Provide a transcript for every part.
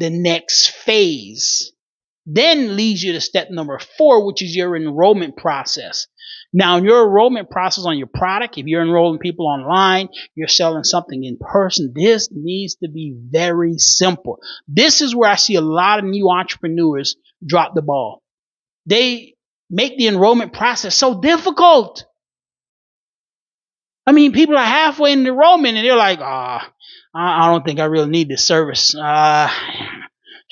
the next phase. Then leads you to step number 4, which is your enrollment process. Now, in your enrollment process on your product, if you're enrolling people online, you're selling something in person, this needs to be very simple. This is where I see a lot of new entrepreneurs drop the ball. They make the enrollment process so difficult. I mean, people are halfway in the enrollment and they're like, I don't think I really need this service.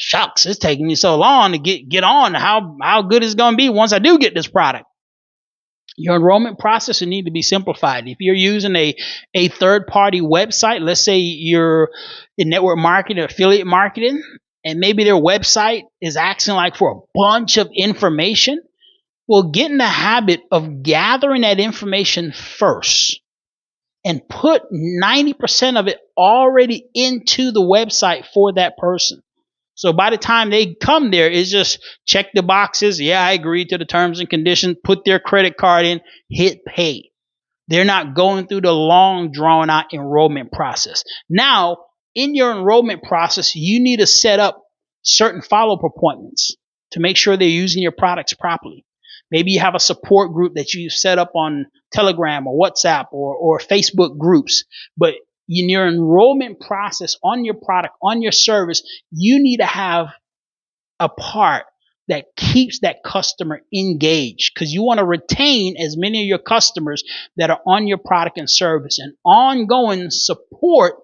Shucks, it's taking me so long to get on. How good is it going to be once I do get this product? Your enrollment process will need to be simplified. If you're using a third-party website, let's say you're in network marketing or affiliate marketing, and maybe their website is asking like for a bunch of information, well, get in the habit of gathering that information first and put 90% of it already into the website for that person. So by the time they come there, it's just check the boxes. Yeah, I agree to the terms and conditions. Put their credit card in, hit pay. They're not going through the long, drawn-out enrollment process. Now, in your enrollment process, you need to set up certain follow-up appointments to make sure they're using your products properly. Maybe you have a support group that you set up on Telegram or WhatsApp or Facebook groups. But in your enrollment process on your product, on your service, you need to have a part that keeps that customer engaged, because you want to retain as many of your customers that are on your product and service, and ongoing support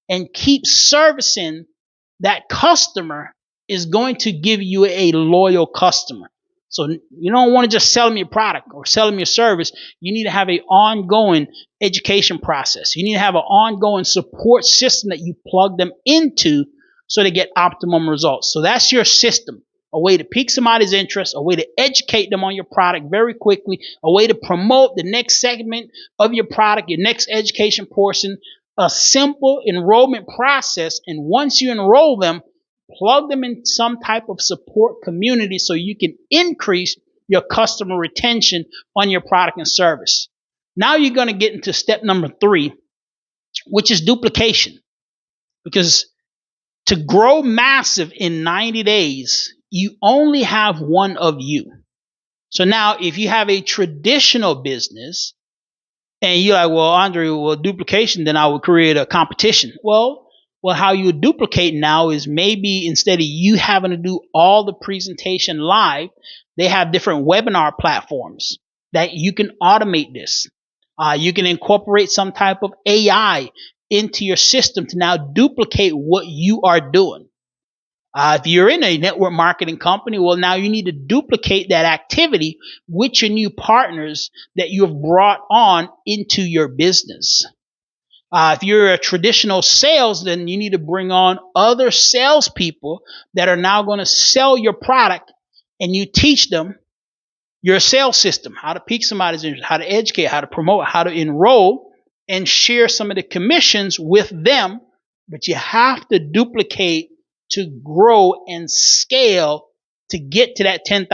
and keep servicing that customer is going to give you a loyal customer. So you don't want to just sell them your product or sell them your service. You need to have an ongoing education process. You need to have an ongoing support system that you plug them into so they get optimum results. So that's your system, a way to pique somebody's interest, a way to educate them on your product very quickly, a way to promote the next segment of your product, your next education portion, a simple enrollment process. And once you enroll them, plug them in some type of support community so you can increase your customer retention on your product and service. Now you're going to get into step number 3, which is duplication. Because to grow massive in 90 days, you only have one of you. So now if you have a traditional business and you're like, well, Andre, duplication, then I would create a competition. Well, how you duplicate now is maybe instead of you having to do all the presentation live, they have different webinar platforms that you can automate this. You can incorporate some type of AI into your system to now duplicate what you are doing. If you're in a network marketing company, well, now you need to duplicate that activity with your new partners that you have brought on into your business. If you're a traditional sales, then you need to bring on other salespeople that are now going to sell your product, and you teach them your sales system, how to pique somebody's interest, how to educate, how to promote, how to enroll, and share some of the commissions with them. But you have to duplicate to grow and scale to get to that $10,000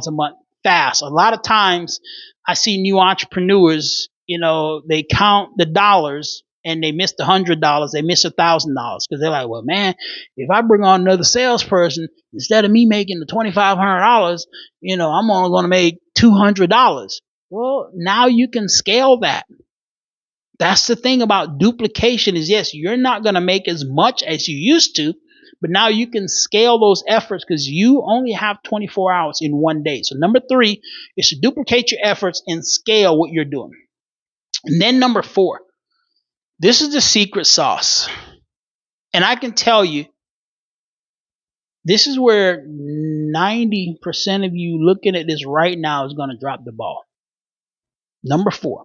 a month fast. A lot of times I see new entrepreneurs, they count the dollars and they missed $100, they missed $1,000 because they're like, well, man, if I bring on another salesperson, instead of me making the $2,500, I'm only going to make $200. Well, now you can scale that. That's the thing about duplication is, yes, you're not going to make as much as you used to, but now you can scale those efforts because you only have 24 hours in one day. So number 3 is to duplicate your efforts and scale what you're doing. And then number 4, this is the secret sauce. And I can tell you, this is where 90% of you looking at this right now is going to drop the ball. Number 4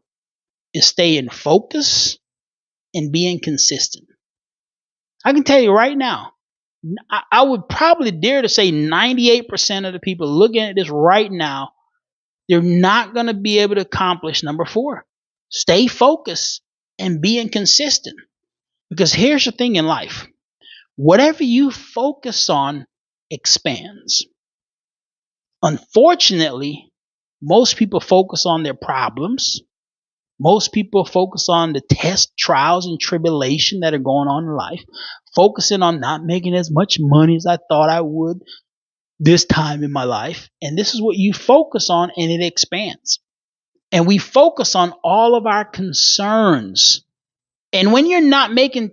is staying focused and being consistent. I can tell you right now, I would probably dare to say 98% of the people looking at this right now, they're not going to be able to accomplish number 4. Stay focused and being consistent. Because here's the thing in life. Whatever you focus on expands. Unfortunately, most people focus on their problems. Most people focus on the test, trials, and tribulation that are going on in life, focusing on not making as much money as I thought I would this time in my life. And this is what you focus on, and it expands. And we focus on all of our concerns. And when you're making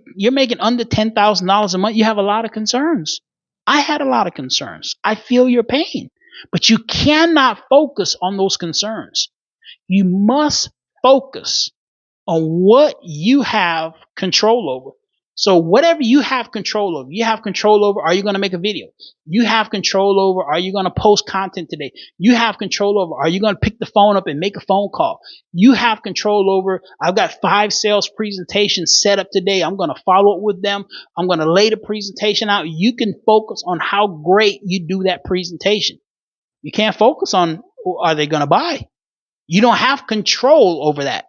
under $10,000 a month, you have a lot of concerns. I had a lot of concerns. I feel your pain, but you cannot focus on those concerns. You must focus on what you have control over. So whatever you have control over, are you going to make a video? You have control over, are you going to post content today? You have control over, are you going to pick the phone up and make a phone call? You have control over, I've got 5 sales presentations set up today. I'm going to follow up with them. I'm going to lay the presentation out. You can focus on how great you do that presentation. You can't focus on, are they going to buy? You don't have control over that.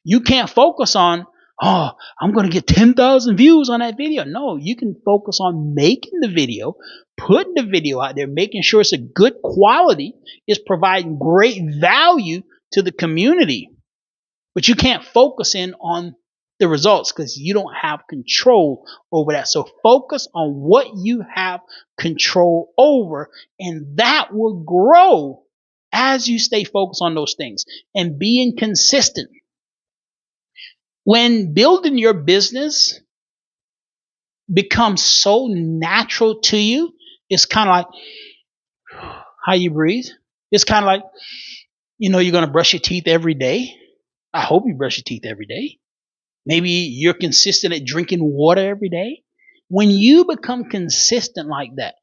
You can't focus on, oh, I'm going to get 10,000 views on that video. No, you can focus on making the video, putting the video out there, making sure it's a good quality, it's providing great value to the community. But you can't focus in on the results because you don't have control over that. So focus on what you have control over, and that will grow as you stay focused on those things and being consistent. When building your business becomes so natural to you, it's kind of like how you breathe. It's kind of like, you're going to brush your teeth every day. I hope you brush your teeth every day. Maybe you're consistent at drinking water every day. When you become consistent like that,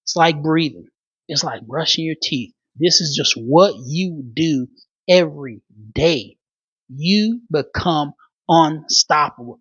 it's like breathing. It's like brushing your teeth. This is just what you do every day. You become unstoppable.